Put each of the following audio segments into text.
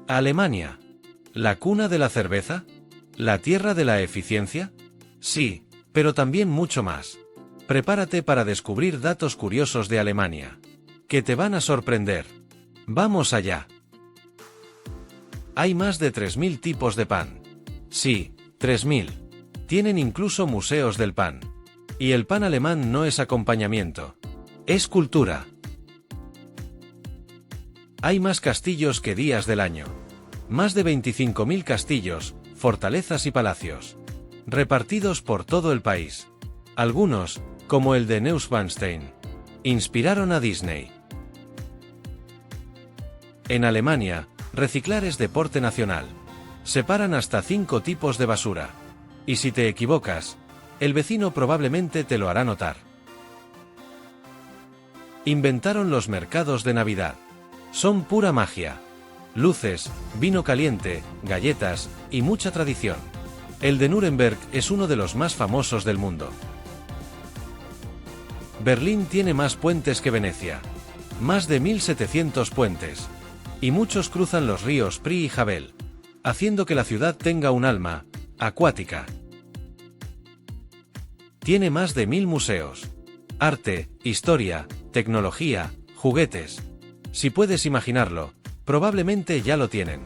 Alemania. ¿La cuna de la cerveza? ¿La tierra de la eficiencia? Sí, pero también mucho más. Prepárate para descubrir datos curiosos de Alemania, que te van a sorprender. ¡Vamos allá! Hay más de 3000 tipos de pan. Sí, 3000. Tienen incluso museos del pan. Y el pan alemán no es acompañamiento. Es cultura. Hay más castillos que días del año. Más de 25.000 castillos, fortalezas y palacios. Repartidos por todo el país. Algunos, como el de Neuschwanstein, inspiraron a Disney. En Alemania, reciclar es deporte nacional. Separan hasta 5 tipos de basura. Y si te equivocas, el vecino probablemente te lo hará notar. Inventaron los mercados de Navidad. Son pura magia. Luces, vino caliente, galletas y mucha tradición. El de Nuremberg es uno de los más famosos del mundo. Berlín tiene más puentes que Venecia. Más de 1700 puentes. Y muchos cruzan los ríos Pri y Havel, haciendo que la ciudad tenga un alma acuática. Tiene más de 1000 museos. Arte, historia, tecnología, juguetes. Si puedes imaginarlo, probablemente ya lo tienen.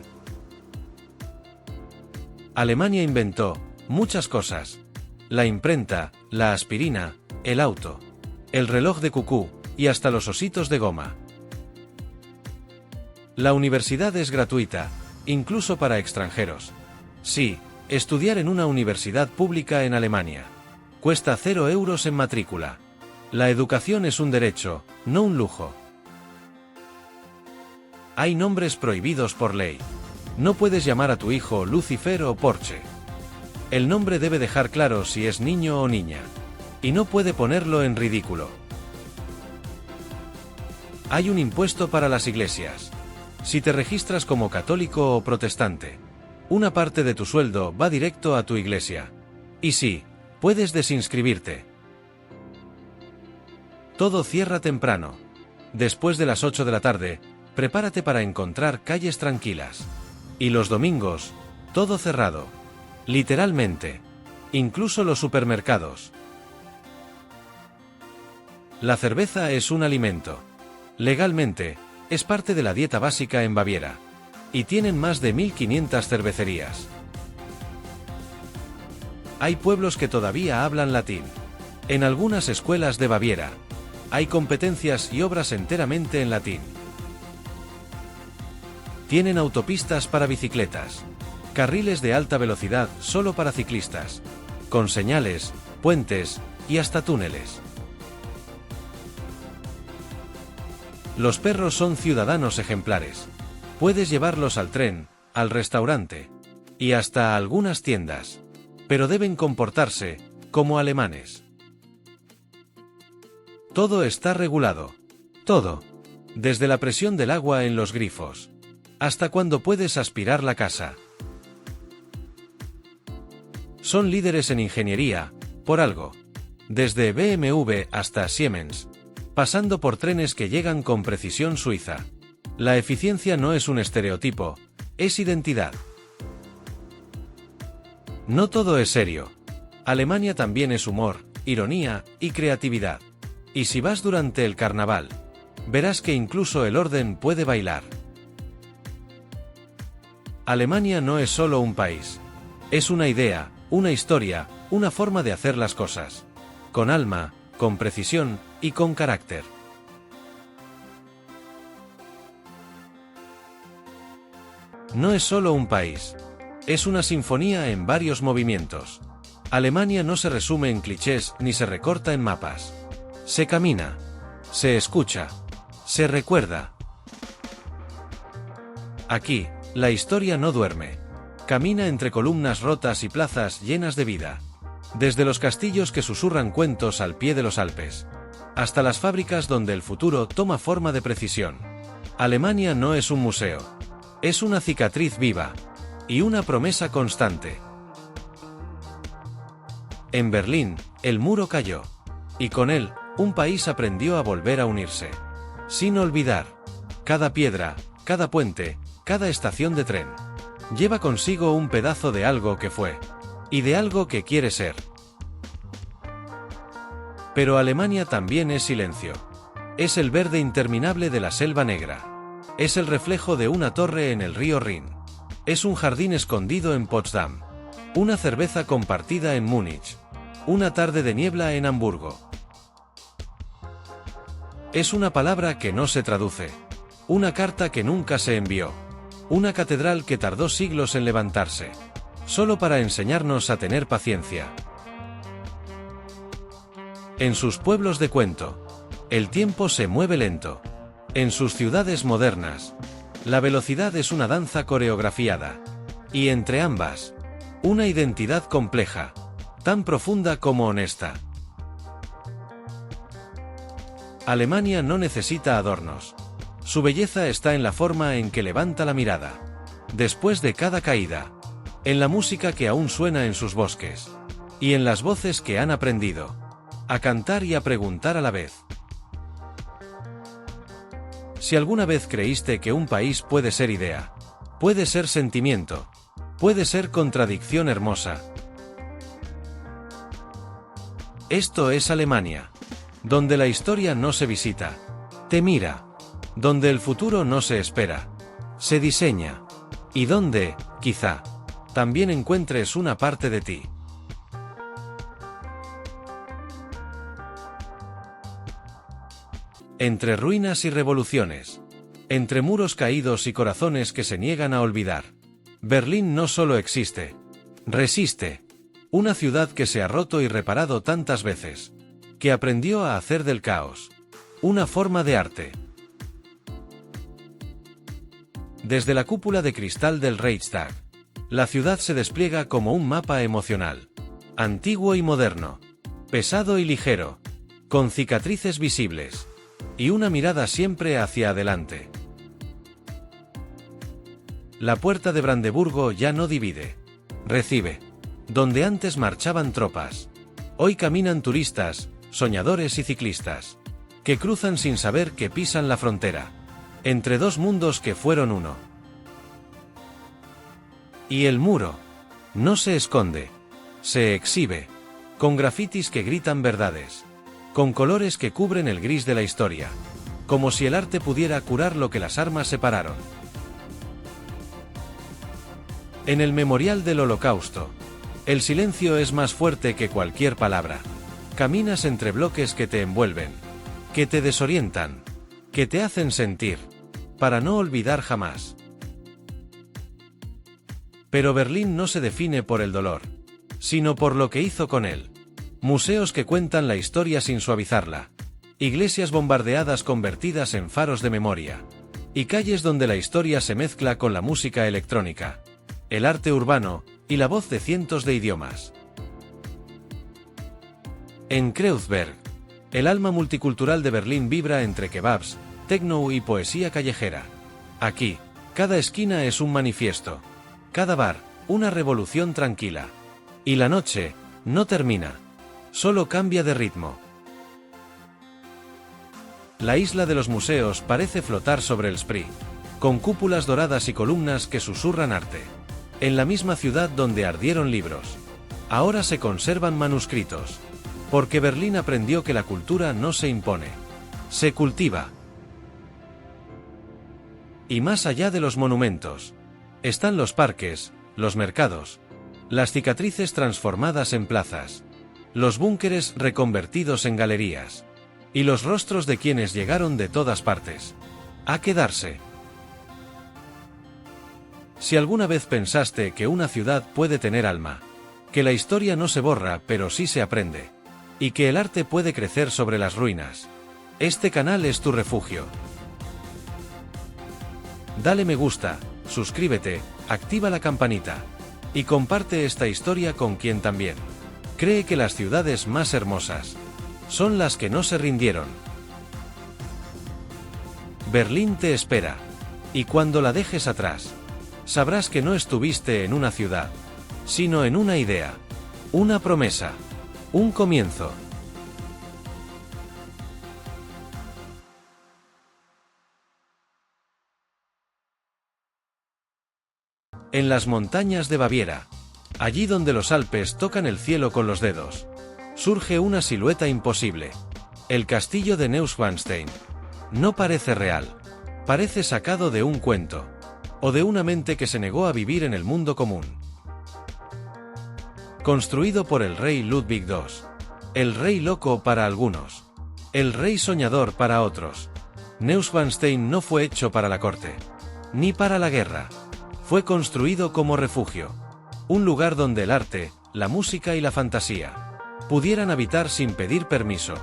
Alemania inventó muchas cosas. La imprenta, la aspirina, el auto, el reloj de cucú y hasta los ositos de goma. La universidad es gratuita, incluso para extranjeros. Sí, estudiar en una universidad pública en Alemania. Cuesta 0 euros en matrícula. La educación es un derecho, no un lujo. Hay nombres prohibidos por ley. No puedes llamar a tu hijo Lucifer o Porsche. El nombre debe dejar claro si es niño o niña. Y no puede ponerlo en ridículo. Hay un impuesto para las iglesias. Si te registras como católico o protestante, una parte de tu sueldo va directo a tu iglesia. Y sí, puedes desinscribirte. Todo cierra temprano. Después de las 8 de la tarde, prepárate para encontrar calles tranquilas. Y los domingos, todo cerrado. Literalmente. Incluso los supermercados. La cerveza es un alimento. Legalmente, es parte de la dieta básica en Baviera. Y tienen más de 1500 cervecerías. Hay pueblos que todavía hablan latín. En algunas escuelas de Baviera, hay competencias y obras enteramente en latín. Tienen autopistas para bicicletas. Carriles de alta velocidad solo para ciclistas. Con señales, puentes y hasta túneles. Los perros son ciudadanos ejemplares. Puedes llevarlos al tren, al restaurante y hasta a algunas tiendas. Pero deben comportarse como alemanes. Todo está regulado. Todo. Desde la presión del agua en los grifos hasta cuando puedes aspirar la casa. Son líderes en ingeniería, por algo. Desde BMW hasta Siemens, pasando por trenes que llegan con precisión suiza. La eficiencia no es un estereotipo, es identidad. No todo es serio. Alemania también es humor, ironía y creatividad. Y si vas durante el carnaval, verás que incluso el orden puede bailar. Alemania no es solo un país. Es una idea, una historia, una forma de hacer las cosas. Con alma, con precisión y con carácter. No es solo un país. Es una sinfonía en varios movimientos. Alemania no se resume en clichés ni se recorta en mapas. Se camina. Se escucha. Se recuerda. Aquí, la historia no duerme. Camina entre columnas rotas y plazas llenas de vida. Desde los castillos que susurran cuentos al pie de los Alpes, hasta las fábricas donde el futuro toma forma de precisión. Alemania no es un museo. Es una cicatriz viva. Y una promesa constante. En Berlín, el muro cayó. Y con él, un país aprendió a volver a unirse. Sin olvidar. Cada piedra, cada puente, cada estación de tren lleva consigo un pedazo de algo que fue, y de algo que quiere ser. Pero Alemania también es silencio. Es el verde interminable de la Selva Negra. Es el reflejo de una torre en el río Rin. Es un jardín escondido en Potsdam. Una cerveza compartida en Múnich. Una tarde de niebla en Hamburgo. Es una palabra que no se traduce. Una carta que nunca se envió. Una catedral que tardó siglos en levantarse. Solo para enseñarnos a tener paciencia. En sus pueblos de cuento, el tiempo se mueve lento. En sus ciudades modernas, la velocidad es una danza coreografiada. Y entre ambas, una identidad compleja, tan profunda como honesta. Alemania no necesita adornos. Su belleza está en la forma en que levanta la mirada. Después de cada caída. En la música que aún suena en sus bosques. Y en las voces que han aprendido a cantar y a preguntar a la vez. Si alguna vez creíste que un país puede ser idea, puede ser sentimiento, puede ser contradicción hermosa. Esto es Alemania, donde la historia no se visita, te mira, donde el futuro no se espera, se diseña, y donde, quizá, también encuentres una parte de ti. Entre ruinas y revoluciones. Entre muros caídos y corazones que se niegan a olvidar. Berlín no solo existe. Resiste. Una ciudad que se ha roto y reparado tantas veces. Que aprendió a hacer del caos una forma de arte. Desde la cúpula de cristal del Reichstag, la ciudad se despliega como un mapa emocional. Antiguo y moderno. Pesado y ligero. Con cicatrices visibles. Y una mirada siempre hacia adelante. La puerta de Brandeburgo ya no divide. Recibe. Donde antes marchaban tropas. Hoy caminan turistas, soñadores y ciclistas. Que cruzan sin saber que pisan la frontera. Entre dos mundos que fueron uno. Y el muro. No se esconde. Se exhibe. Con grafitis que gritan verdades. Con colores que cubren el gris de la historia. Como si el arte pudiera curar lo que las armas separaron. En el memorial del Holocausto, el silencio es más fuerte que cualquier palabra. Caminas entre bloques que te envuelven, que te desorientan, que te hacen sentir, para no olvidar jamás. Pero Berlín no se define por el dolor, sino por lo que hizo con él. Museos que cuentan la historia sin suavizarla. Iglesias bombardeadas convertidas en faros de memoria. Y calles donde la historia se mezcla con la música electrónica, el arte urbano, y la voz de cientos de idiomas. En Kreuzberg, el alma multicultural de Berlín vibra entre kebabs, techno y poesía callejera. Aquí, cada esquina es un manifiesto. Cada bar, una revolución tranquila. Y la noche, no termina. Solo cambia de ritmo. La isla de los museos parece flotar sobre el Spree, con cúpulas doradas y columnas que susurran arte. En la misma ciudad donde ardieron libros. Ahora se conservan manuscritos. Porque Berlín aprendió que la cultura no se impone. Se cultiva. Y más allá de los monumentos, están los parques, los mercados, las cicatrices transformadas en plazas. Los búnkeres reconvertidos en galerías. Y los rostros de quienes llegaron de todas partes. A quedarse. Si alguna vez pensaste que una ciudad puede tener alma, que la historia no se borra pero sí se aprende, y que el arte puede crecer sobre las ruinas, este canal es tu refugio. Dale me gusta, suscríbete, activa la campanita, y comparte esta historia con quien también cree que las ciudades más hermosas son las que no se rindieron. Berlín te espera. Y cuando la dejes atrás, sabrás que no estuviste en una ciudad, sino en una idea, una promesa, un comienzo. En las montañas de Baviera, allí donde los Alpes tocan el cielo con los dedos, surge una silueta imposible. El castillo de Neuschwanstein. No parece real. Parece sacado de un cuento. O de una mente que se negó a vivir en el mundo común. Construido por el rey Ludwig II. El rey loco para algunos. El rey soñador para otros. Neuschwanstein no fue hecho para la corte. Ni para la guerra. Fue construido como refugio. Un lugar donde el arte, la música y la fantasía pudieran habitar sin pedir permiso.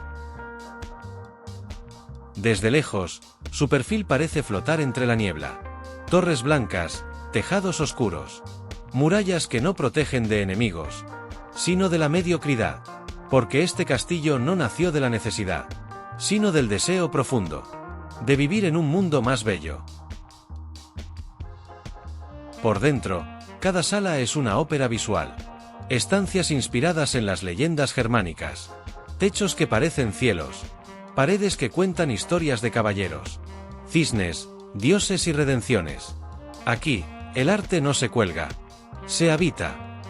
Desde lejos, su perfil parece flotar entre la niebla. Torres blancas, tejados oscuros. Murallas que no protegen de enemigos, sino de la mediocridad. Porque este castillo no nació de la necesidad, sino del deseo profundo de vivir en un mundo más bello. Por dentro, cada sala es una ópera visual. Estancias inspiradas en las leyendas germánicas. Techos que parecen cielos. Paredes que cuentan historias de caballeros. Cisnes, dioses y redenciones. Aquí, el arte no se cuelga. Se habita.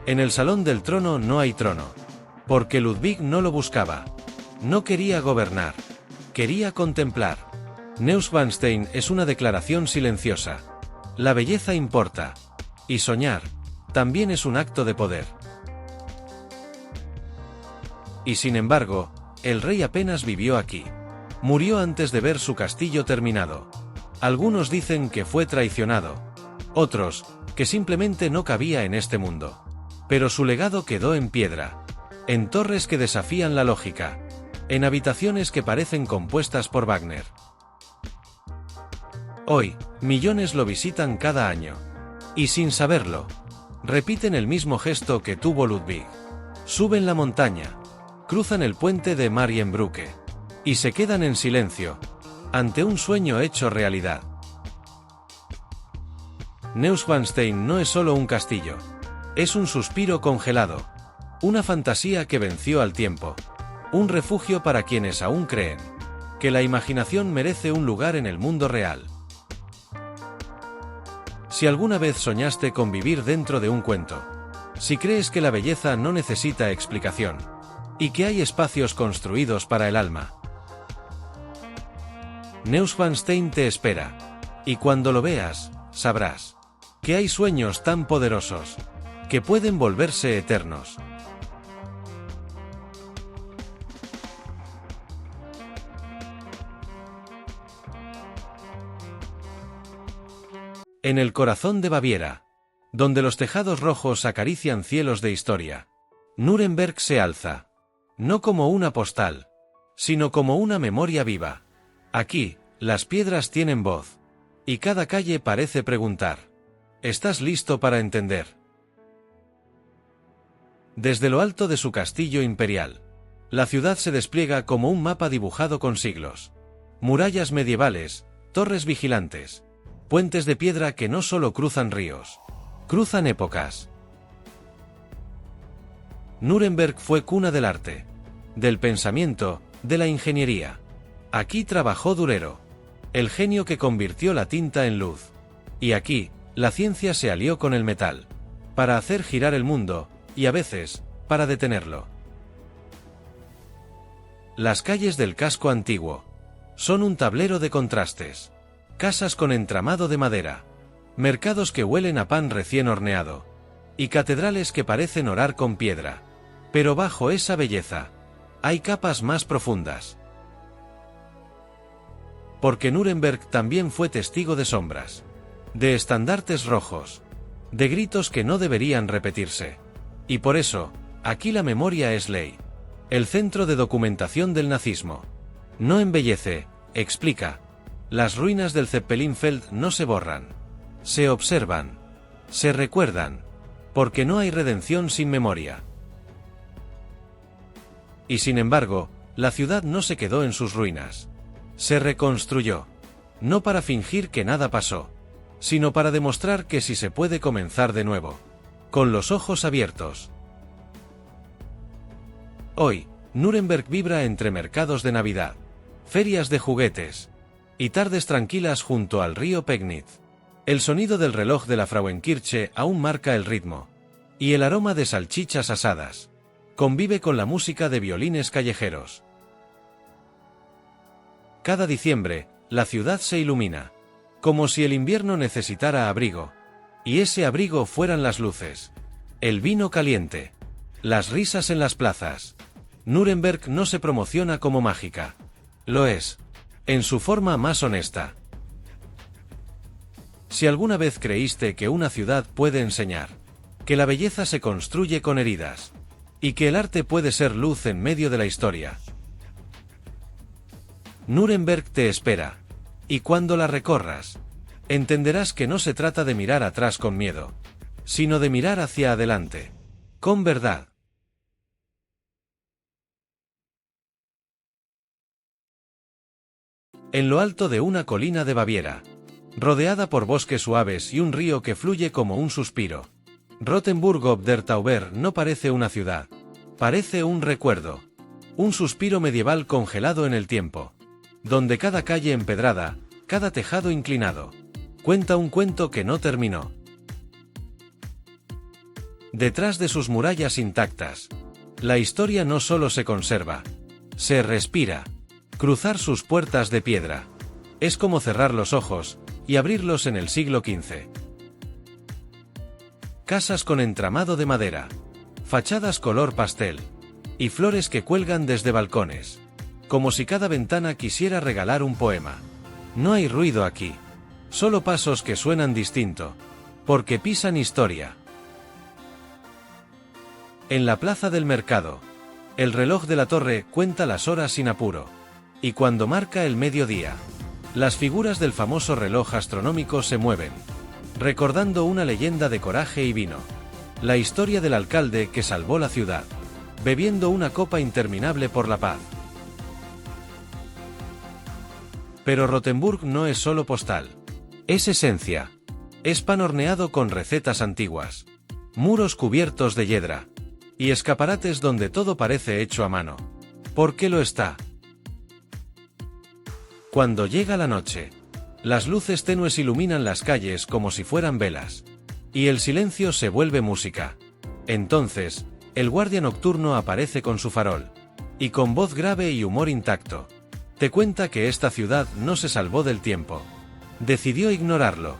En el Salón del Trono no hay trono. Porque Ludwig no lo buscaba. No quería gobernar. Quería contemplar. Neuschwanstein es una declaración silenciosa. La belleza importa. Y soñar también es un acto de poder. Y sin embargo, el rey apenas vivió aquí. Murió antes de ver su castillo terminado. Algunos dicen que fue traicionado. Otros, que simplemente no cabía en este mundo. Pero su legado quedó en piedra. En torres que desafían la lógica. En habitaciones que parecen compuestas por Wagner. Hoy, millones lo visitan cada año. Y sin saberlo, repiten el mismo gesto que tuvo Ludwig. Suben la montaña. Cruzan el puente de Marienbrücke. Y se quedan en silencio. Ante un sueño hecho realidad. Neuschwanstein no es solo un castillo. Es un suspiro congelado. Una fantasía que venció al tiempo. Un refugio para quienes aún creen que la imaginación merece un lugar en el mundo real. Si alguna vez soñaste con vivir dentro de un cuento, si crees que la belleza no necesita explicación, y que hay espacios construidos para el alma, Neuschwanstein te espera. Y cuando lo veas, sabrás que hay sueños tan poderosos que pueden volverse eternos. En el corazón de Baviera, donde los tejados rojos acarician cielos de historia, Nuremberg se alza, no como una postal, sino como una memoria viva. Aquí, las piedras tienen voz, y cada calle parece preguntar: ¿estás listo para entender? Desde lo alto de su castillo imperial, la ciudad se despliega como un mapa dibujado con siglos. Murallas medievales, torres vigilantes, puentes de piedra que no solo cruzan ríos, cruzan épocas. Nuremberg fue cuna del arte, del pensamiento, de la ingeniería. Aquí trabajó Durero, el genio que convirtió la tinta en luz. Y aquí, la ciencia se alió con el metal, para hacer girar el mundo, y a veces, para detenerlo. Las calles del casco antiguo son un tablero de contrastes. Casas con entramado de madera, mercados que huelen a pan recién horneado, y catedrales que parecen orar con piedra. Pero bajo esa belleza, hay capas más profundas. Porque Nuremberg también fue testigo de sombras, de estandartes rojos, de gritos que no deberían repetirse. Y por eso, aquí la memoria es ley. El centro de documentación del nazismo. No embellece, explica. Las ruinas del Zeppelinfeld no se borran. Se observan. Se recuerdan. Porque no hay redención sin memoria. Y sin embargo, la ciudad no se quedó en sus ruinas. Se reconstruyó. No para fingir que nada pasó, sino para demostrar que sí se puede comenzar de nuevo. Con los ojos abiertos. Hoy, Nuremberg vibra entre mercados de Navidad, ferias de juguetes, y tardes tranquilas junto al río Pegnitz. El sonido del reloj de la Frauenkirche aún marca el ritmo. Y el aroma de salchichas asadas convive con la música de violines callejeros. Cada diciembre, la ciudad se ilumina, como si el invierno necesitara abrigo. Y ese abrigo fueran las luces, el vino caliente, las risas en las plazas. Nuremberg no se promociona como mágica. Lo es, en su forma más honesta. Si alguna vez creíste que una ciudad puede enseñar que la belleza se construye con heridas, y que el arte puede ser luz en medio de la historia, Nuremberg te espera. Y cuando la recorras, entenderás que no se trata de mirar atrás con miedo, sino de mirar hacia adelante, con verdad. En lo alto de una colina de Baviera, rodeada por bosques suaves y un río que fluye como un suspiro, Rothenburg ob der Tauber no parece una ciudad, parece un recuerdo, un suspiro medieval congelado en el tiempo, donde cada calle empedrada, cada tejado inclinado, cuenta un cuento que no terminó. Detrás de sus murallas intactas, la historia no solo se conserva, se respira. Cruzar sus puertas de piedra es como cerrar los ojos y abrirlos en el siglo XV. Casas con entramado de madera, fachadas color pastel, y flores que cuelgan desde balcones, como si cada ventana quisiera regalar un poema. No hay ruido aquí, solo pasos que suenan distinto, porque pisan historia. En la plaza del mercado, el reloj de la torre cuenta las horas sin apuro, y cuando marca el mediodía, las figuras del famoso reloj astronómico se mueven, recordando una leyenda de coraje y vino, la historia del alcalde que salvó la ciudad, bebiendo una copa interminable por la paz. Pero Rothenburg no es solo postal, es esencia, es pan horneado con recetas antiguas, muros cubiertos de hiedra, y escaparates donde todo parece hecho a mano. ¿Por qué lo está? Cuando llega la noche, las luces tenues iluminan las calles como si fueran velas, y el silencio se vuelve música. Entonces, el guardia nocturno aparece con su farol, y con voz grave y humor intacto, te cuenta que esta ciudad no se salvó del tiempo, decidió ignorarlo.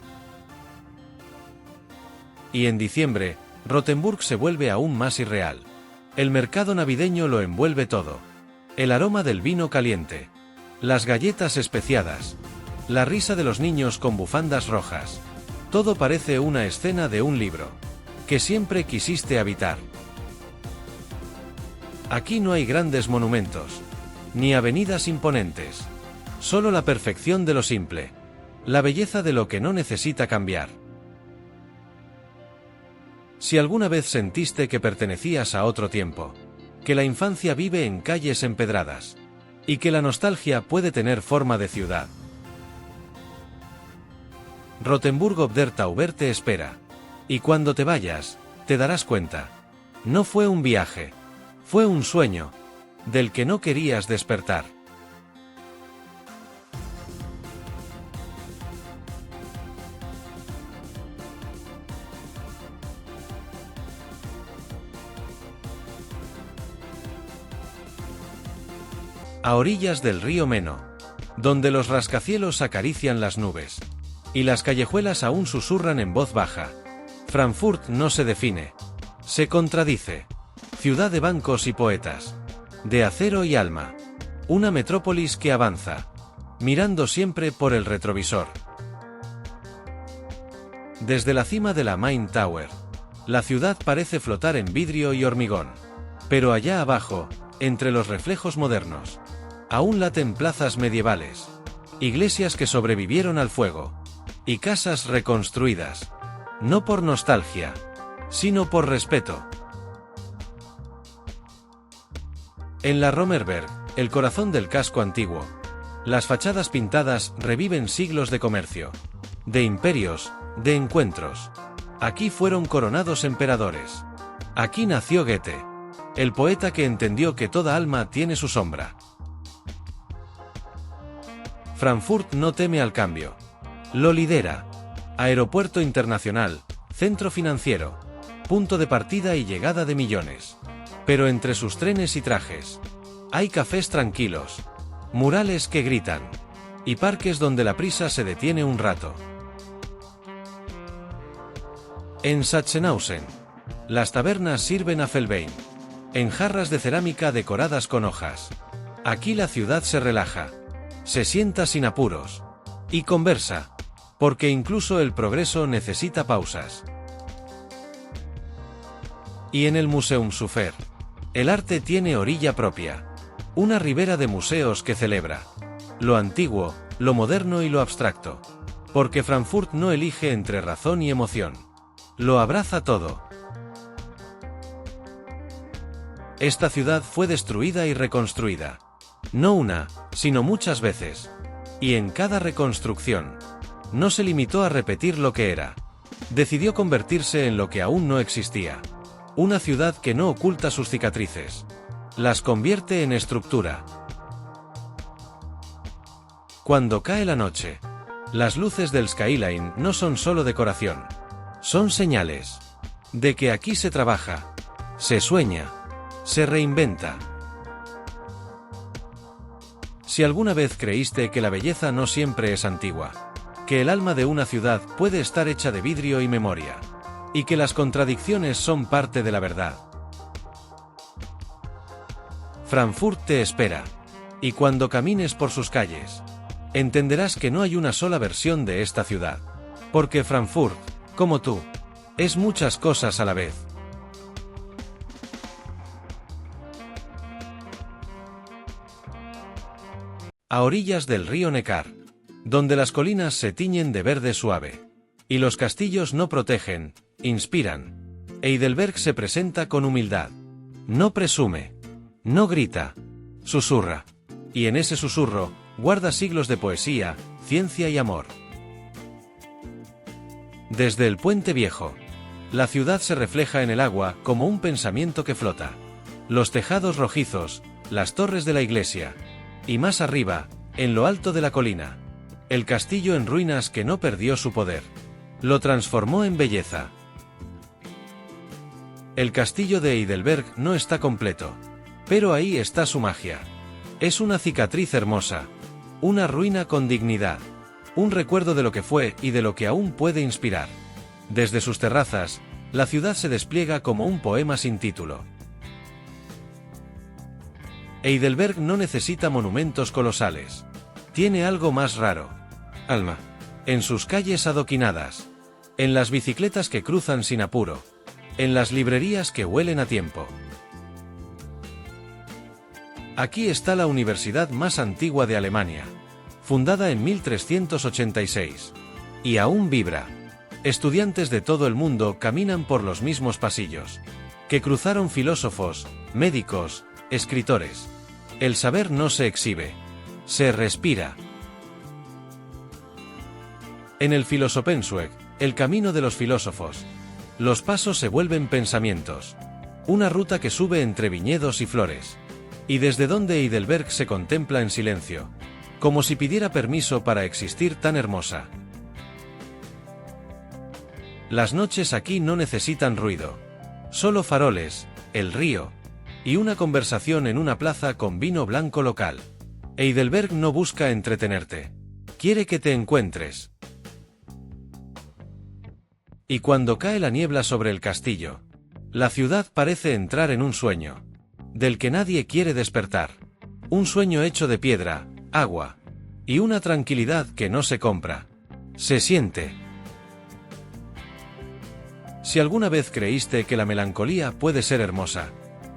Y en diciembre, Rothenburg se vuelve aún más irreal. El mercado navideño lo envuelve todo. El aroma del vino caliente, las galletas especiadas, la risa de los niños con bufandas rojas. Todo parece una escena de un libro que siempre quisiste habitar. Aquí no hay grandes monumentos, ni avenidas imponentes. Solo la perfección de lo simple, la belleza de lo que no necesita cambiar. Si alguna vez sentiste que pertenecías a otro tiempo, que la infancia vive en calles empedradas, y que la nostalgia puede tener forma de ciudad, Rothenburg ob der Tauber te espera. Y cuando te vayas, te darás cuenta. No fue un viaje, fue un sueño, del que no querías despertar. A orillas del río Meno, donde los rascacielos acarician las nubes, y las callejuelas aún susurran en voz baja, Frankfurt no se define, se contradice. Ciudad de bancos y poetas, de acero y alma, una metrópolis que avanza, mirando siempre por el retrovisor. Desde la cima de la Main Tower, la ciudad parece flotar en vidrio y hormigón, pero allá abajo, entre los reflejos modernos, aún laten plazas medievales, iglesias que sobrevivieron al fuego, y casas reconstruidas, no por nostalgia, sino por respeto. En la Rommerberg, el corazón del casco antiguo, las fachadas pintadas reviven siglos de comercio, de imperios, de encuentros. Aquí fueron coronados emperadores. Aquí nació Goethe, el poeta que entendió que toda alma tiene su sombra. Frankfurt no teme al cambio, lo lidera. Aeropuerto internacional, centro financiero, punto de partida y llegada de millones. Pero entre sus trenes y trajes, hay cafés tranquilos, murales que gritan, y parques donde la prisa se detiene un rato. En Sachsenhausen, las tabernas sirven a Felbein, en jarras de cerámica decoradas con hojas. Aquí la ciudad se relaja, se sienta sin apuros, y conversa, porque incluso el progreso necesita pausas. Y en el Museum Sufer, el arte tiene orilla propia, una ribera de museos que celebra lo antiguo, lo moderno y lo abstracto, porque Frankfurt no elige entre razón y emoción, lo abraza todo. Esta ciudad fue destruida y reconstruida, no una, sino muchas veces, y en cada reconstrucción, no se limitó a repetir lo que era, decidió convertirse en lo que aún no existía, una ciudad que no oculta sus cicatrices, las convierte en estructura. Cuando cae la noche, las luces del skyline no son solo decoración, son señales de que aquí se trabaja, se sueña, se reinventa. Si alguna vez creíste que la belleza no siempre es antigua, que el alma de una ciudad puede estar hecha de vidrio y memoria, y que las contradicciones son parte de la verdad, Frankfurt te espera, y cuando camines por sus calles, entenderás que no hay una sola versión de esta ciudad, porque Frankfurt, como tú, es muchas cosas a la vez. A orillas del río Neckar, donde las colinas se tiñen de verde suave, y los castillos no protegen, inspiran, Heidelberg se presenta con humildad, no presume, no grita, susurra, y en ese susurro, guarda siglos de poesía, ciencia y amor. Desde el puente viejo, la ciudad se refleja en el agua como un pensamiento que flota. Los tejados rojizos, las torres de la iglesia, y más arriba, en lo alto de la colina, el castillo en ruinas que no perdió su poder, lo transformó en belleza. El castillo de Heidelberg no está completo, pero ahí está su magia. Es una cicatriz hermosa, una ruina con dignidad, un recuerdo de lo que fue y de lo que aún puede inspirar. Desde sus terrazas, la ciudad se despliega como un poema sin título. Heidelberg no necesita monumentos colosales. Tiene algo más raro. Alma. En sus calles adoquinadas. En las bicicletas que cruzan sin apuro. En las librerías que huelen a tiempo. Aquí está la universidad más antigua de Alemania, fundada en 1386. Y aún vibra. Estudiantes de todo el mundo caminan por los mismos pasillos, que cruzaron filósofos, médicos, escritores. El saber no se exhibe, se respira. En el Filosofensweg, el camino de los filósofos, los pasos se vuelven pensamientos. Una ruta que sube entre viñedos y flores. Y desde donde Heidelberg se contempla en silencio, como si pidiera permiso para existir tan hermosa. Las noches aquí no necesitan ruido. Solo faroles, el río, y una conversación en una plaza con vino blanco local. Heidelberg no busca entretenerte. Quiere que te encuentres. Y cuando cae la niebla sobre el castillo, la ciudad parece entrar en un sueño, del que nadie quiere despertar. Un sueño hecho de piedra, agua, y una tranquilidad que no se compra. Se siente. Si alguna vez creíste que la melancolía puede ser hermosa,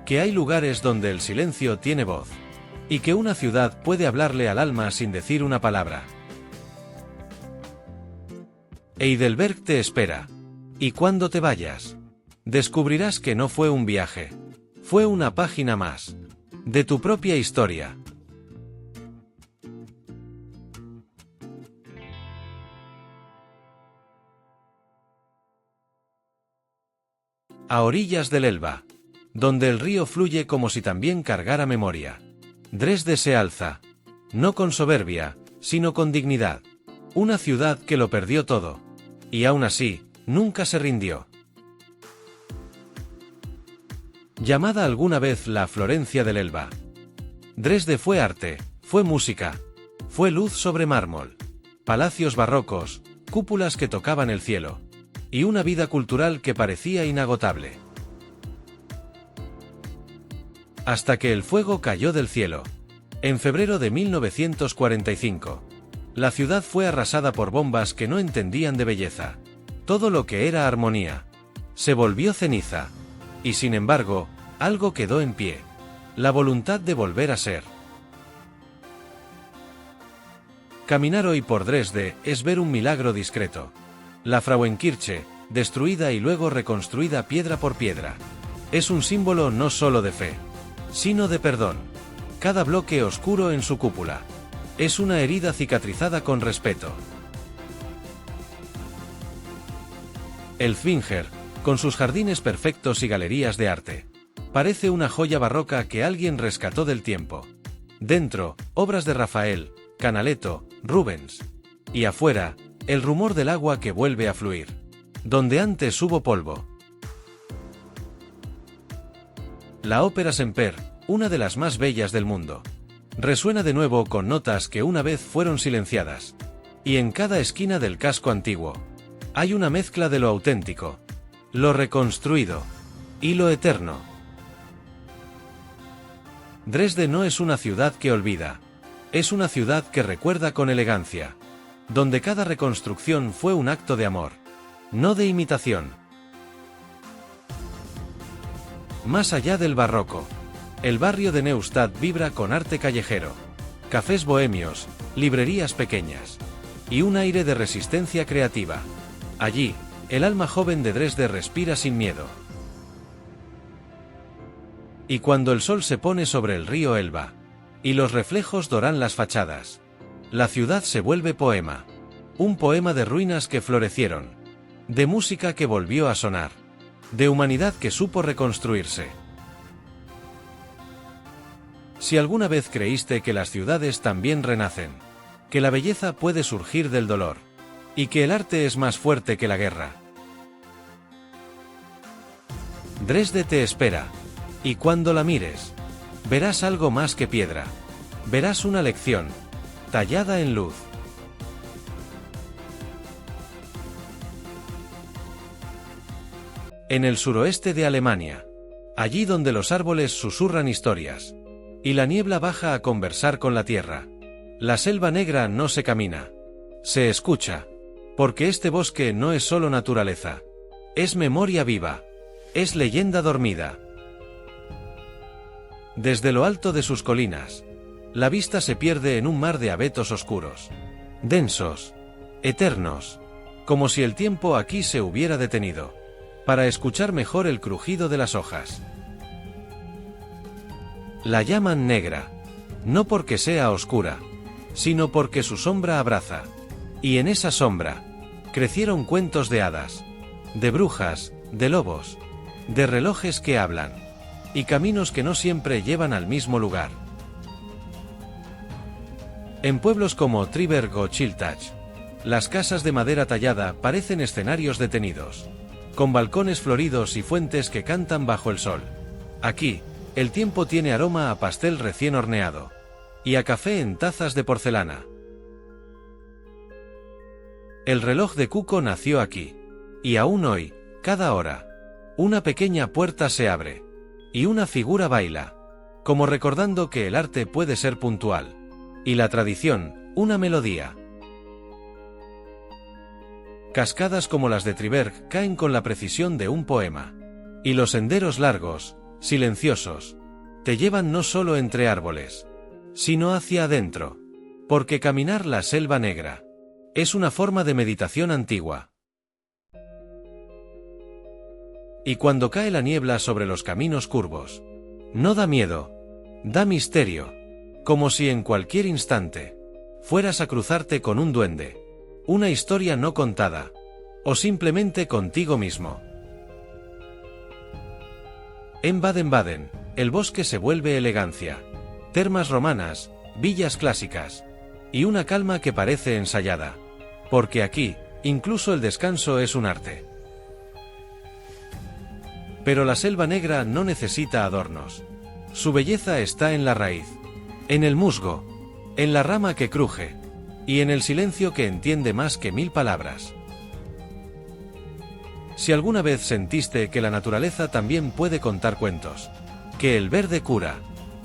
que hay lugares donde el silencio tiene voz, y que una ciudad puede hablarle al alma sin decir una palabra, Heidelberg te espera. Y cuando te vayas, descubrirás que no fue un viaje, fue una página más de tu propia historia. A orillas del Elba, donde el río fluye como si también cargara memoria, Dresde se alza, no con soberbia, sino con dignidad. Una ciudad que lo perdió todo, Y aún así, nunca se rindió. Llamada alguna vez la Florencia del Elba. Dresde fue arte, fue música, fue luz sobre mármol, palacios barrocos, cúpulas que tocaban el cielo, y una vida cultural que parecía inagotable. Hasta que el fuego cayó del cielo. En febrero de 1945. La ciudad fue arrasada por bombas que no entendían de belleza. Todo lo que era armonía se volvió ceniza. Y sin embargo, algo quedó en pie. La voluntad de volver a ser. Caminar hoy por Dresde es ver un milagro discreto. La Frauenkirche, destruida y luego reconstruida piedra por piedra. Es un símbolo no solo de fe, sino de perdón. Cada bloque oscuro en su cúpula es una herida cicatrizada con respeto. El Zwinger, con sus jardines perfectos y galerías de arte, parece una joya barroca que alguien rescató del tiempo. Dentro, obras de Rafael, Canaletto, Rubens. Y afuera, el rumor del agua que vuelve a fluir. Donde antes hubo polvo. La ópera Semper, una de las más bellas del mundo, resuena de nuevo con notas que una vez fueron silenciadas. Y en cada esquina del casco antiguo, hay una mezcla de lo auténtico, lo reconstruido, y lo eterno. Dresde no es una ciudad que olvida, es una ciudad que recuerda con elegancia, donde cada reconstrucción fue un acto de amor, no de imitación. Más allá del barroco, el barrio de Neustadt vibra con arte callejero, cafés bohemios, librerías pequeñas, y un aire de resistencia creativa. Allí, el alma joven de Dresde respira sin miedo. Y cuando el sol se pone sobre el río Elba, y los reflejos doran las fachadas, la ciudad se vuelve poema. Un poema de ruinas que florecieron, de música que volvió a sonar, de humanidad que supo reconstruirse. Si alguna vez creíste que las ciudades también renacen, que la belleza puede surgir del dolor, y que el arte es más fuerte que la guerra, Dresde te espera, y cuando la mires, verás algo más que piedra, verás una lección, tallada en luz. En el suroeste de Alemania, allí donde los árboles susurran historias, y la niebla baja a conversar con la tierra, la selva negra no se camina, se escucha, porque este bosque no es solo naturaleza, es memoria viva, es leyenda dormida. Desde lo alto de sus colinas, la vista se pierde en un mar de abetos oscuros, densos, eternos, como si el tiempo aquí se hubiera detenido, para escuchar mejor el crujido de las hojas. La llaman negra, no porque sea oscura, sino porque su sombra abraza, y en esa sombra, crecieron cuentos de hadas, de brujas, de lobos, de relojes que hablan, y caminos que no siempre llevan al mismo lugar. En pueblos como Triberg o Chiltach, las casas de madera tallada parecen escenarios detenidos, con balcones floridos y fuentes que cantan bajo el sol. Aquí, el tiempo tiene aroma a pastel recién horneado, y a café en tazas de porcelana. El reloj de Cuco nació aquí, y aún hoy, cada hora, una pequeña puerta se abre, y una figura baila, como recordando que el arte puede ser puntual, y la tradición, una melodía. Cascadas como las de Triberg caen con la precisión de un poema, y los senderos largos, silenciosos, te llevan no solo entre árboles, sino hacia adentro, porque caminar la selva negra es una forma de meditación antigua. Y cuando cae la niebla sobre los caminos curvos, no da miedo, da misterio, como si en cualquier instante fueras a cruzarte con un duende, una historia no contada, o simplemente contigo mismo. En Baden-Baden, el bosque se vuelve elegancia, termas romanas, villas clásicas, y una calma que parece ensayada, porque aquí, Incluso el descanso es un arte. Pero la Selva Negra no necesita adornos. Su belleza está en la raíz, en el musgo, en la rama que cruje, y en el silencio que entiende más que 1000 palabras. Si alguna vez sentiste que la naturaleza también puede contar cuentos, que el verde cura,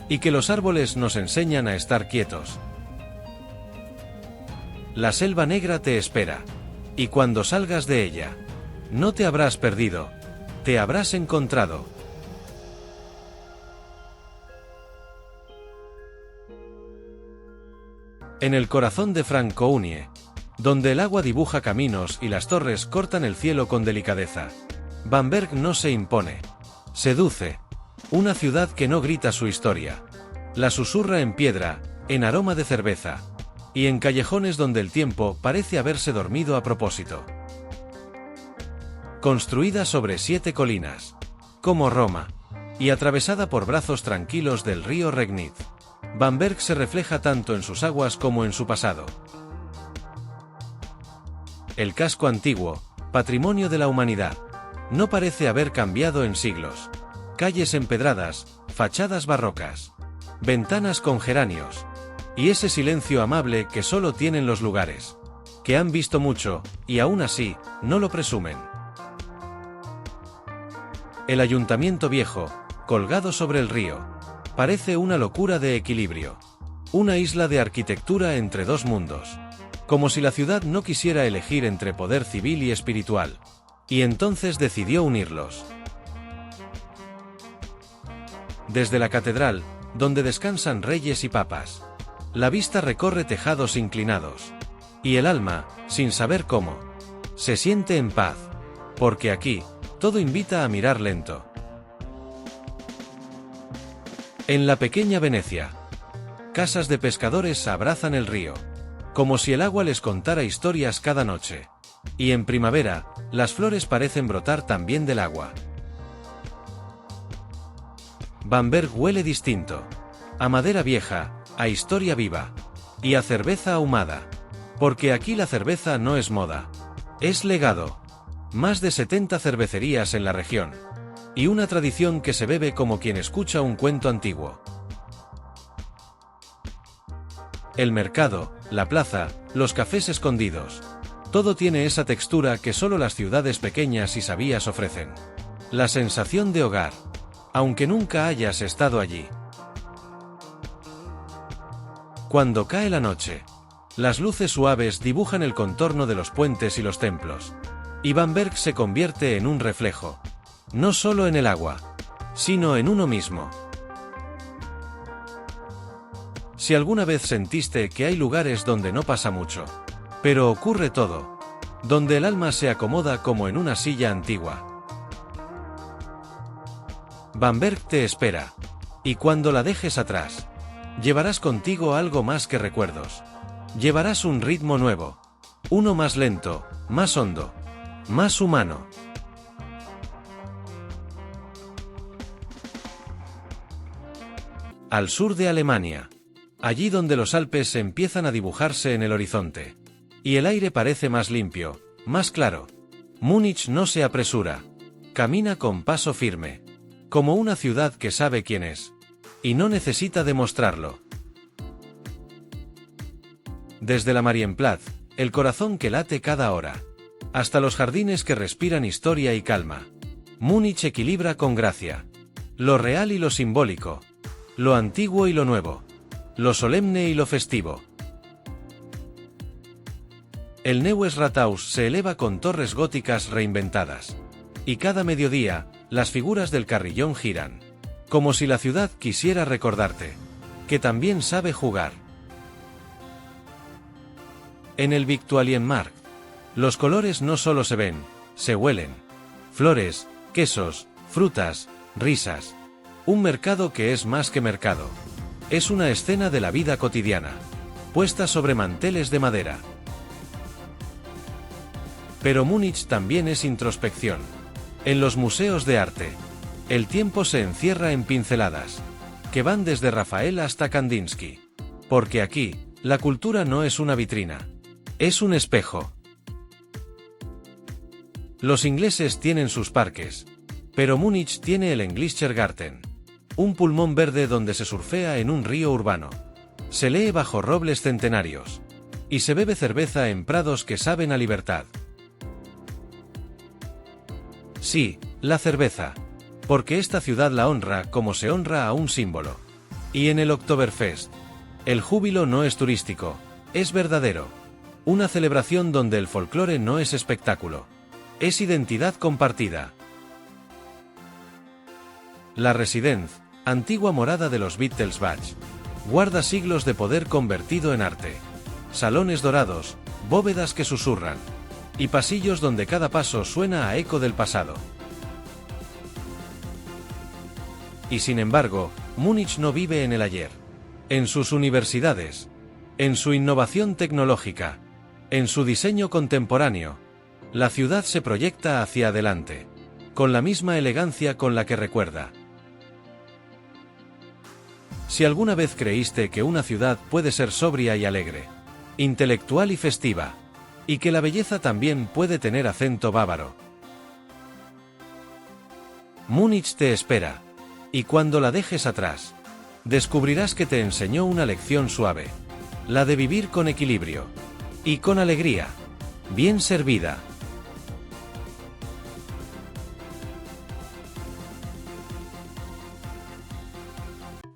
y que los árboles nos enseñan a estar quietos, la Selva Negra te espera, y cuando salgas de ella, no te habrás perdido, te habrás encontrado. En el corazón de Francounie, donde el agua dibuja caminos y las torres cortan el cielo con delicadeza, Bamberg no se impone, seduce. Una ciudad que no grita su historia, la susurra en piedra, en aroma de cerveza, y en callejones donde el tiempo parece haberse dormido a propósito. Construida sobre 7 colinas, como Roma, y atravesada por brazos tranquilos del río Regnitz, Bamberg se refleja tanto en sus aguas como en su pasado. El casco antiguo, patrimonio de la humanidad, no parece haber cambiado en siglos. Calles empedradas, fachadas barrocas, ventanas con geranios, y ese silencio amable que solo tienen los lugares que han visto mucho, y aún así, no lo presumen. El ayuntamiento viejo, colgado sobre el río, parece una locura de equilibrio, una isla de arquitectura entre dos mundos, como si la ciudad no quisiera elegir entre poder civil y espiritual, y entonces decidió unirlos. Desde la catedral, donde descansan reyes y papas, la vista recorre tejados inclinados, y el alma, sin saber cómo, se siente en paz, porque aquí, todo invita a mirar lento. En la pequeña Venecia, casas de pescadores abrazan el río, como si el agua les contara historias cada noche, y en primavera, las flores parecen brotar también del agua. Bamberg huele distinto, a madera vieja, a historia viva, y a cerveza ahumada, porque aquí la cerveza no es moda, es legado. Más de 70 cervecerías en la región, y una tradición que se bebe como quien escucha un cuento antiguo. El mercado, la plaza, los cafés escondidos, todo tiene esa textura que solo las ciudades pequeñas y sabías ofrecen. La sensación de hogar, aunque nunca hayas estado allí. Cuando cae la noche, las luces suaves dibujan el contorno de los puentes y los templos, y Bamberg se convierte en un reflejo, no solo en el agua, sino en uno mismo. Si alguna vez sentiste que hay lugares donde no pasa mucho, pero ocurre todo, donde el alma se acomoda como en una silla antigua, Bamberg te espera, y cuando la dejes atrás, llevarás contigo algo más que recuerdos. Llevarás un ritmo nuevo, uno más lento, más hondo, más humano. Al sur de Alemania, allí donde los Alpes empiezan a dibujarse en el horizonte, y el aire parece más limpio, más claro, Múnich no se apresura, camina con paso firme, como una ciudad que sabe quién es, y no necesita demostrarlo. Desde la Marienplatz, el corazón que late cada hora, hasta los jardines que respiran historia y calma, Múnich equilibra con gracia lo real y lo simbólico, lo antiguo y lo nuevo, lo solemne y lo festivo. El Neues Rathaus se eleva con torres góticas reinventadas, y cada mediodía, las figuras del carrillón giran, como si la ciudad quisiera recordarte que también sabe jugar. En el Viktualienmarkt, los colores no solo se ven, se huelen. Flores, quesos, frutas, risas. Un mercado que es más que mercado. Es una escena de la vida cotidiana, puesta sobre manteles de madera. Pero Múnich también es introspección. En los museos de arte, el tiempo se encierra en pinceladas, que van desde Rafael hasta Kandinsky. Porque aquí, la cultura no es una vitrina, es un espejo. Los ingleses tienen sus parques, pero Múnich tiene el Englischer Garten, un pulmón verde donde se surfea en un río urbano, se lee bajo robles centenarios, y se bebe cerveza en prados que saben a libertad. Sí, la cerveza, porque esta ciudad la honra como se honra a un símbolo. Y en el Oktoberfest, el júbilo no es turístico, es verdadero. Una celebración donde el folclore no es espectáculo, es identidad compartida. La Residenz, antigua morada de los Wittelsbach, guarda siglos de poder convertido en arte. Salones dorados, bóvedas que susurran, y pasillos donde cada paso suena a eco del pasado. Y sin embargo, Múnich no vive en el ayer. En sus universidades, en su innovación tecnológica, en su diseño contemporáneo, la ciudad se proyecta hacia adelante, con la misma elegancia con la que recuerda. Si alguna vez creíste que una ciudad puede ser sobria y alegre, intelectual y festiva, y que la belleza también puede tener acento bávaro, Múnich te espera, y cuando la dejes atrás, descubrirás que te enseñó una lección suave, la de vivir con equilibrio, y con alegría, bien servida.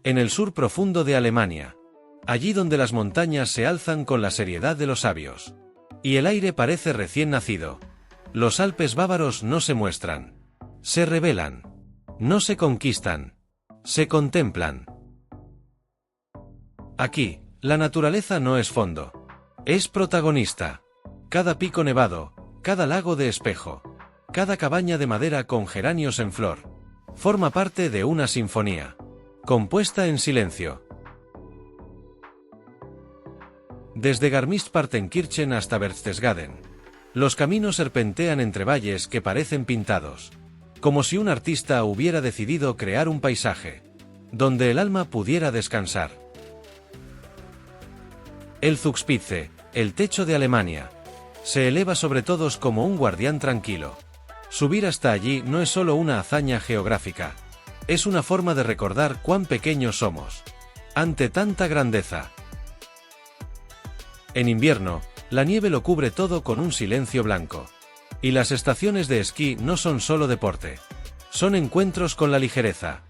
En el sur profundo de Alemania, allí donde las montañas se alzan con la seriedad de los sabios, y el aire parece recién nacido, los Alpes bávaros no se muestran, se revelan, no se conquistan, se contemplan. Aquí, la naturaleza no es fondo, es protagonista. Cada pico nevado, cada lago de espejo, cada cabaña de madera con geranios en flor, forma parte de una sinfonía, compuesta en silencio. Desde Garmisch-Partenkirchen hasta Berchtesgaden, los caminos serpentean entre valles que parecen pintados, como si un artista hubiera decidido crear un paisaje, donde el alma pudiera descansar. El Zugspitze, el techo de Alemania, se eleva sobre todos como un guardián tranquilo. Subir hasta allí no es solo una hazaña geográfica, es una forma de recordar cuán pequeños somos ante tanta grandeza. En invierno, la nieve lo cubre todo con un silencio blanco. Y las estaciones de esquí no son solo deporte. Son encuentros con la ligereza,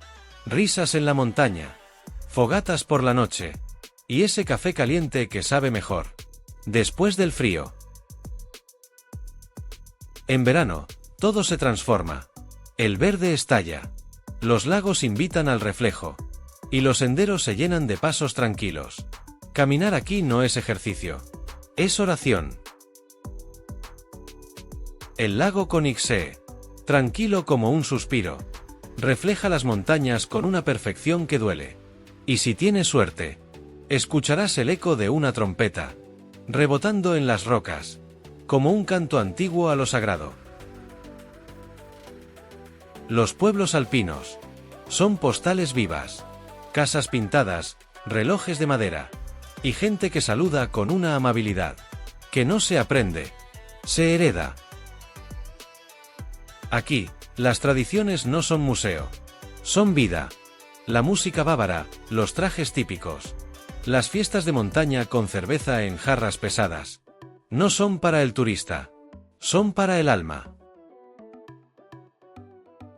risas en la montaña, fogatas por la noche, y ese café caliente que sabe mejor después del frío. En verano, todo se transforma. El verde estalla. Los lagos invitan al reflejo. Y los senderos se llenan de pasos tranquilos. Caminar aquí no es ejercicio. Es oración. El lago Königssee, tranquilo como un suspiro, refleja las montañas con una perfección que duele. Y si tienes suerte, escucharás el eco de una trompeta, rebotando en las rocas, como un canto antiguo a lo sagrado. Los pueblos alpinos son postales vivas, casas pintadas, relojes de madera, y gente que saluda con una amabilidad que no se aprende, se hereda. Aquí, las tradiciones no son museo, son vida. La música bávara, los trajes típicos, las fiestas de montaña con cerveza en jarras pesadas, no son para el turista, son para el alma.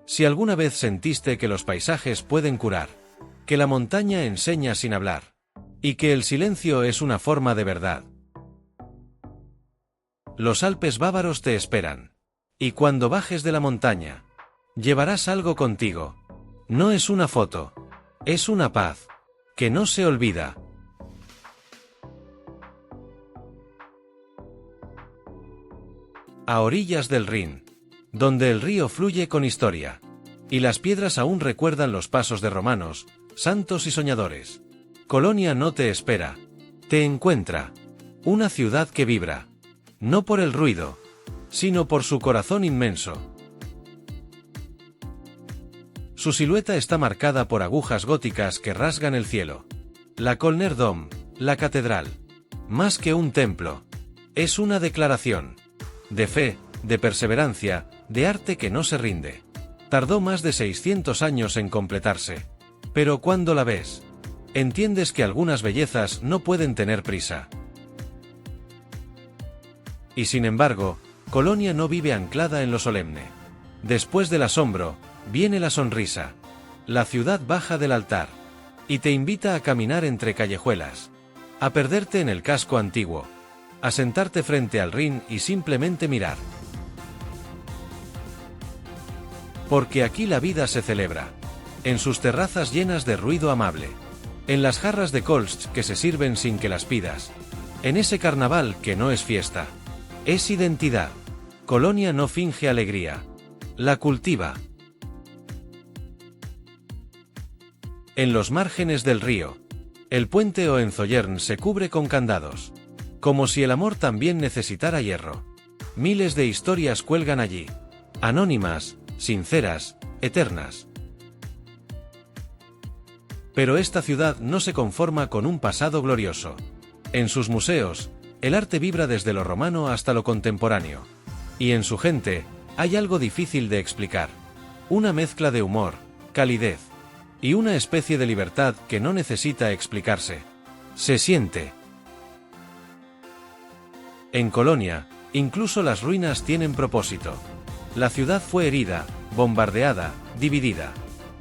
Si alguna vez sentiste que los paisajes pueden curar, que la montaña enseña sin hablar, y que el silencio es una forma de verdad, los Alpes bávaros te esperan. Y cuando bajes de la montaña, llevarás algo contigo. No es una foto, es una paz, que no se olvida. A orillas del Rin, donde el río fluye con historia, y las piedras aún recuerdan los pasos de romanos, santos y soñadores. Colonia no te espera, te encuentra. Una ciudad que vibra, no por el ruido, sino por su corazón inmenso. Su silueta está marcada por agujas góticas que rasgan el cielo. La Kölner Dom, la catedral, más que un templo, es una declaración de fe, de perseverancia, de arte que no se rinde. Tardó más de 600 años en completarse. Pero cuando la ves, entiendes que algunas bellezas no pueden tener prisa. Y sin embargo, Colonia no vive anclada en lo solemne. Después del asombro, viene la sonrisa. La ciudad baja del altar y te invita a caminar entre callejuelas, a perderte en el casco antiguo, a sentarte frente al Rin y simplemente mirar. Porque aquí la vida se celebra, en sus terrazas llenas de ruido amable, en las jarras de Kolsch que se sirven sin que las pidas, en ese carnaval que no es fiesta, es identidad. Colonia no finge alegría, la cultiva. En los márgenes del río, el puente Hohenzollern se cubre con candados, como si el amor también necesitara hierro. Miles de historias cuelgan allí, anónimas, sinceras, eternas. Pero esta ciudad no se conforma con un pasado glorioso. En sus museos, el arte vibra desde lo romano hasta lo contemporáneo. Y en su gente, hay algo difícil de explicar. Una mezcla de humor, calidez y una especie de libertad que no necesita explicarse. Se siente. En Colonia, incluso las ruinas tienen propósito. La ciudad fue herida, bombardeada, dividida.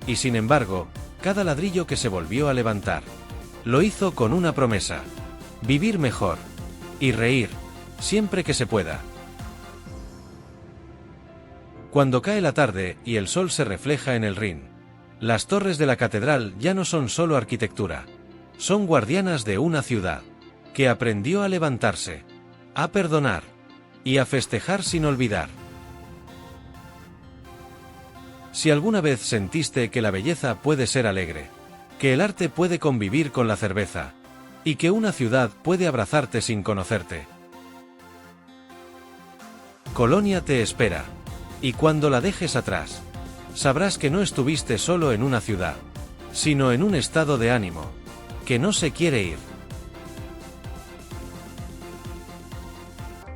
Y sin embargo, cada ladrillo que se volvió a levantar, lo hizo con una promesa: vivir mejor y reír, siempre que se pueda. Cuando cae la tarde y el sol se refleja en el Rin, las torres de la catedral ya no son solo arquitectura, son guardianas de una ciudad que aprendió a levantarse, a perdonar y a festejar sin olvidar. Si alguna vez sentiste que la belleza puede ser alegre, que el arte puede convivir con la cerveza, y que una ciudad puede abrazarte sin conocerte, Colonia te espera. Y cuando la dejes atrás, sabrás que no estuviste solo en una ciudad, sino en un estado de ánimo que no se quiere ir.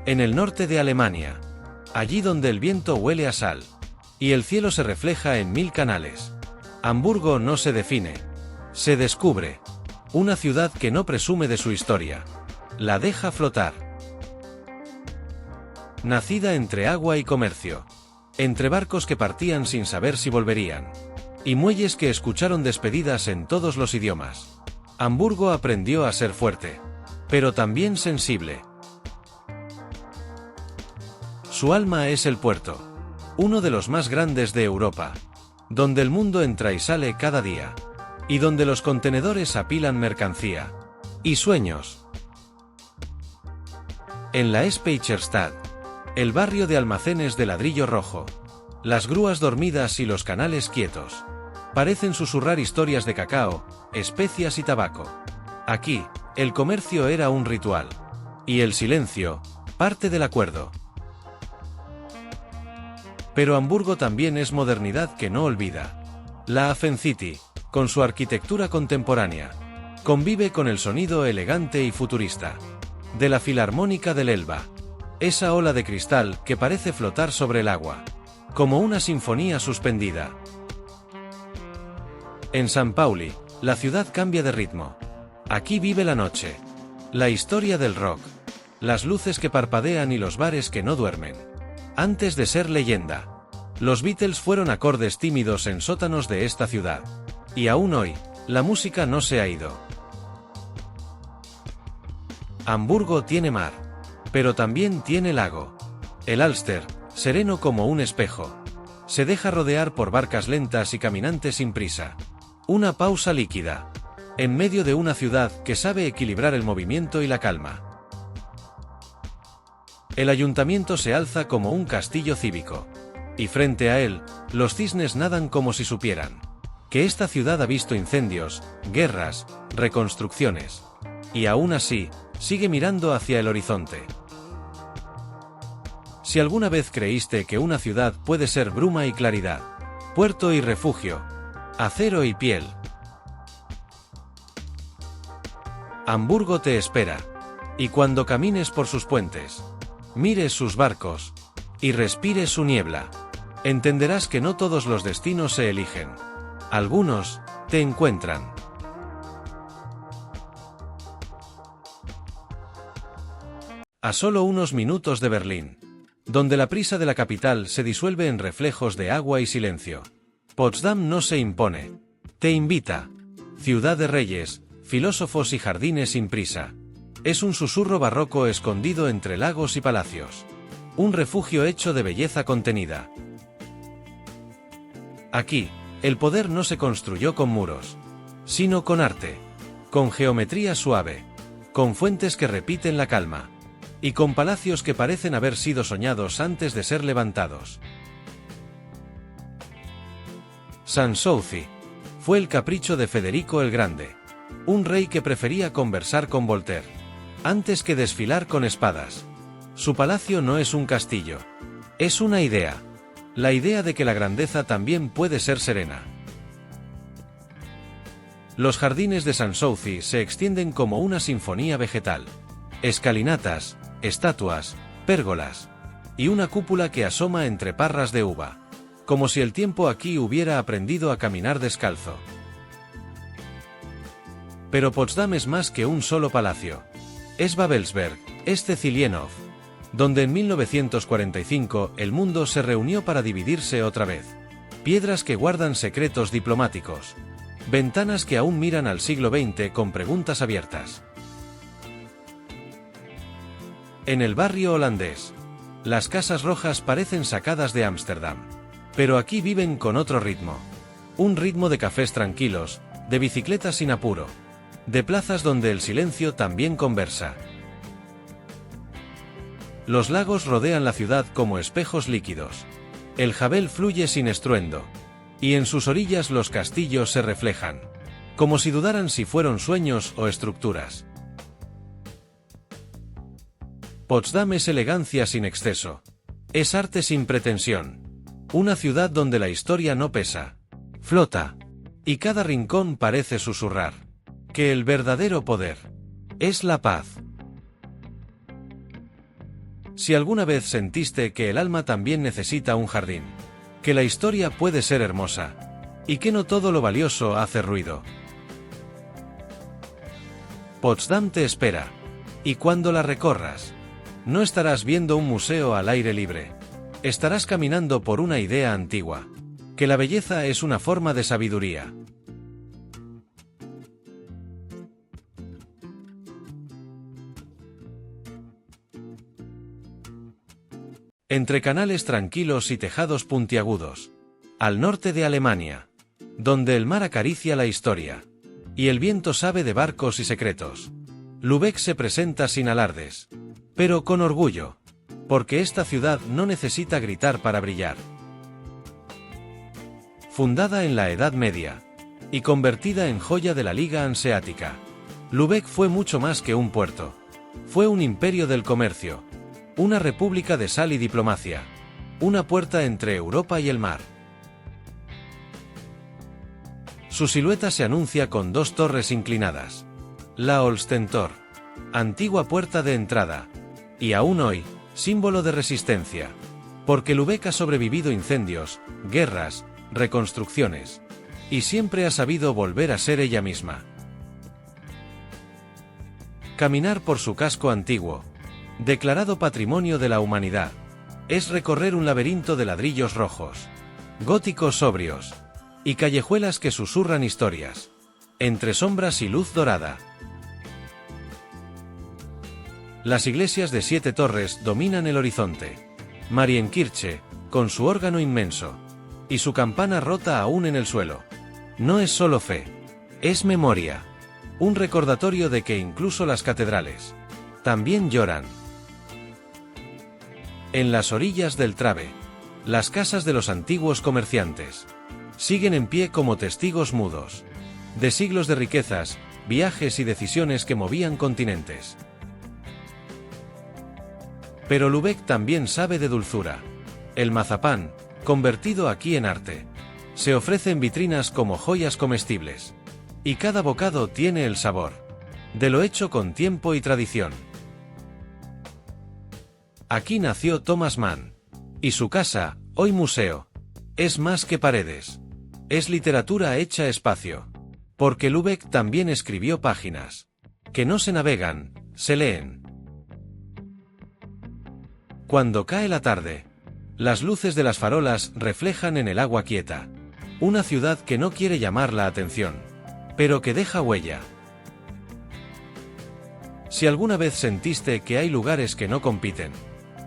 En el norte de Alemania, allí donde el viento huele a sal y el cielo se refleja en 1000 canales, Hamburgo no se define, se descubre. Una ciudad que no presume de su historia, la deja flotar. Nacida entre agua y comercio, entre barcos que partían sin saber si volverían, y muelles que escucharon despedidas en todos los idiomas, Hamburgo aprendió a ser fuerte, pero también sensible. Su alma es el puerto, uno de los más grandes de Europa, donde el mundo entra y sale cada día, y donde los contenedores apilan mercancía y sueños. En la Speicherstadt, el barrio de almacenes de ladrillo rojo, las grúas dormidas y los canales quietos parecen susurrar historias de cacao, especias y tabaco. Aquí, el comercio era un ritual, y el silencio, parte del acuerdo. Pero Hamburgo también es modernidad que no olvida. La Hafen City, con su arquitectura contemporánea, convive con el sonido elegante y futurista de la Filarmónica del Elba, esa ola de cristal que parece flotar sobre el agua, como una sinfonía suspendida. En San Pauli, la ciudad cambia de ritmo. Aquí vive la noche, la historia del rock, las luces que parpadean y los bares que no duermen. Antes de ser leyenda, los Beatles fueron acordes tímidos en sótanos de esta ciudad. Y aún hoy, la música no se ha ido. Hamburgo tiene mar, pero también tiene lago. El Alster, sereno como un espejo, se deja rodear por barcas lentas y caminantes sin prisa. Una pausa líquida, en medio de una ciudad que sabe equilibrar el movimiento y la calma. El ayuntamiento se alza como un castillo cívico, y frente a él, los cisnes nadan como si supieran que esta ciudad ha visto incendios, guerras, reconstrucciones, y aún así, sigue mirando hacia el horizonte. Si alguna vez creíste que una ciudad puede ser bruma y claridad, puerto y refugio, acero y piel, Hamburgo te espera. Y cuando camines por sus puentes, mires sus barcos, y respire su niebla. Entenderás que no todos los destinos se eligen. Algunos te encuentran. A solo unos minutos de Berlín, donde la prisa de la capital se disuelve en reflejos de agua y silencio, Potsdam no se impone. Te invita. Ciudad de reyes, filósofos y jardines sin prisa. Es un susurro barroco escondido entre lagos y palacios. Un refugio hecho de belleza contenida. Aquí, el poder no se construyó con muros, sino con arte, con geometría suave, con fuentes que repiten la calma, y con palacios que parecen haber sido soñados antes de ser levantados. Sanssouci fue el capricho de Federico el Grande, un rey que prefería conversar con Voltaire antes que desfilar con espadas. Su palacio no es un castillo, es una idea, la idea de que la grandeza también puede ser serena. Los jardines de Sanssouci se extienden como una sinfonía vegetal, escalinatas, estatuas, pérgolas, y una cúpula que asoma entre parras de uva, como si el tiempo aquí hubiera aprendido a caminar descalzo. Pero Potsdam es más que un solo palacio. Es Babelsberg, es Cecilienhof, donde en 1945 el mundo se reunió para dividirse otra vez. Piedras que guardan secretos diplomáticos. Ventanas que aún miran al siglo XX con preguntas abiertas. En el barrio holandés, las casas rojas parecen sacadas de Ámsterdam. Pero aquí viven con otro ritmo. Un ritmo de cafés tranquilos, de bicicletas sin apuro, de plazas donde el silencio también conversa. Los lagos rodean la ciudad como espejos líquidos. El Havel fluye sin estruendo, y en sus orillas los castillos se reflejan, como si dudaran si fueron sueños o estructuras. Potsdam es elegancia sin exceso. Es arte sin pretensión. Una ciudad donde la historia no pesa, flota, y cada rincón parece susurrar que el verdadero poder es la paz. Si alguna vez sentiste que el alma también necesita un jardín, que la historia puede ser hermosa, y que no todo lo valioso hace ruido, Potsdam te espera, y cuando la recorras, no estarás viendo un museo al aire libre, estarás caminando por una idea antigua, que la belleza es una forma de sabiduría. Entre canales tranquilos y tejados puntiagudos, al norte de Alemania, donde el mar acaricia la historia, y el viento sabe de barcos y secretos, Lübeck se presenta sin alardes, pero con orgullo, porque esta ciudad no necesita gritar para brillar. Fundada en la Edad Media, y convertida en joya de la Liga Hanseática, Lübeck fue mucho más que un puerto. Fue un imperio del comercio, una república de sal y diplomacia, una puerta entre Europa y el mar. Su silueta se anuncia con dos torres inclinadas. La Holstentor, antigua puerta de entrada, y aún hoy, símbolo de resistencia, porque Lübeck ha sobrevivido incendios, guerras, reconstrucciones, y siempre ha sabido volver a ser ella misma. Caminar por su casco antiguo, declarado Patrimonio de la Humanidad, es recorrer un laberinto de ladrillos rojos, góticos sobrios, y callejuelas que susurran historias, entre sombras y luz dorada. Las iglesias de 7 torres dominan el horizonte. Marienkirche, con su órgano inmenso, y su campana rota aún en el suelo. No es solo fe, es memoria, un recordatorio de que incluso las catedrales también lloran. En las orillas del Trave, las casas de los antiguos comerciantes siguen en pie como testigos mudos de siglos de riquezas, viajes y decisiones que movían continentes. Pero Lübeck también sabe de dulzura. El mazapán, convertido aquí en arte, se ofrece en vitrinas como joyas comestibles, y cada bocado tiene el sabor de lo hecho con tiempo y tradición. Aquí nació Thomas Mann, Y su casa, hoy museo, es más que paredes. Es literatura hecha espacio. Porque Lübeck también escribió páginas que no se navegan, se leen. Cuando cae la tarde, las luces de las farolas reflejan en el agua quieta. Una ciudad que no quiere llamar la atención, pero que deja huella. Si alguna vez sentiste que hay lugares que no compiten,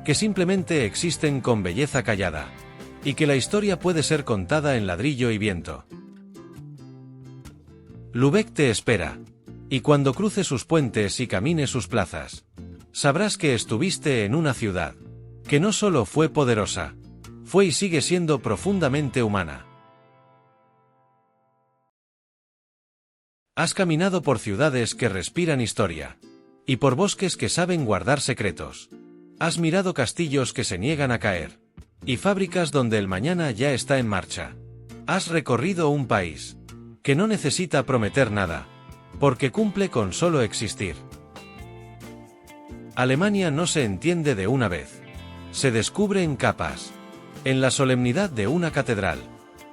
que simplemente existen con belleza callada, y que la historia puede ser contada en ladrillo y viento, Lübeck te espera. Y cuando cruce sus puentes y camine sus plazas, sabrás que estuviste en una ciudad que no solo fue poderosa, fue y sigue siendo profundamente humana. Has caminado por ciudades que respiran historia, y por bosques que saben guardar secretos. Has mirado castillos que se niegan a caer, y fábricas donde el mañana ya está en marcha. Has recorrido un país que no necesita prometer nada, porque cumple con solo existir. Alemania no se entiende de una vez. Se descubre en capas, en la solemnidad de una catedral,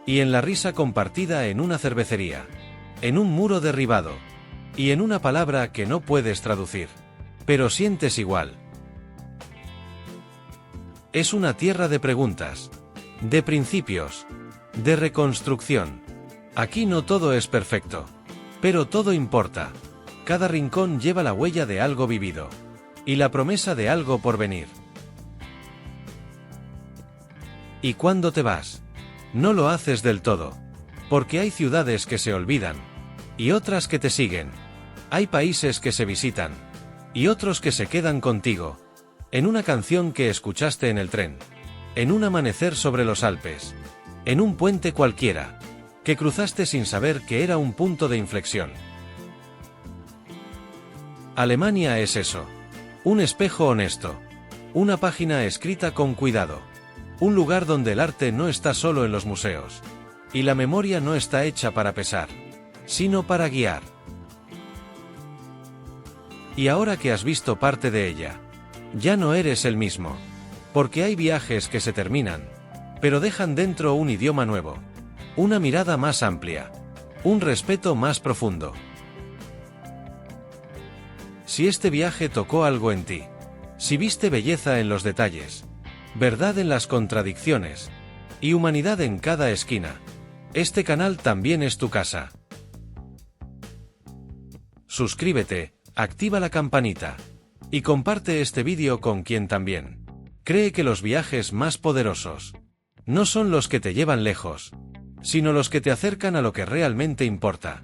y en la risa compartida en una cervecería, en un muro derribado, y en una palabra que no puedes traducir, pero sientes igual. Es una tierra de preguntas, de principios, de reconstrucción. Aquí no todo es perfecto, pero todo importa. Cada rincón lleva la huella de algo vivido, y la promesa de algo por venir. Y cuando te vas, no lo haces del todo, porque hay ciudades que se olvidan, y otras que te siguen. Hay países que se visitan, y otros que se quedan contigo, en una canción que escuchaste en el tren, en un amanecer sobre los Alpes, en un puente cualquiera, que cruzaste sin saber que era un punto de inflexión. Alemania es eso, un espejo honesto, una página escrita con cuidado, un lugar donde el arte no está solo en los museos, y la memoria no está hecha para pesar, sino para guiar. Y ahora que has visto parte de ella, ya no eres el mismo, porque hay viajes que se terminan, pero dejan dentro un idioma nuevo, una mirada más amplia, un respeto más profundo. Si este viaje tocó algo en ti, si viste belleza en los detalles, verdad en las contradicciones, y humanidad en cada esquina, este canal también es tu casa. Suscríbete, activa la campanita, y comparte este vídeo con quien también cree que los viajes más poderosos no son los que te llevan lejos, sino los que te acercan a lo que realmente importa.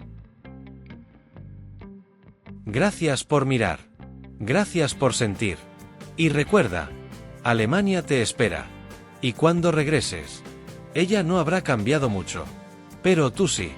Gracias por mirar. Gracias por sentir. Y recuerda, Alemania te espera. Y cuando regreses, ella no habrá cambiado mucho, pero tú sí.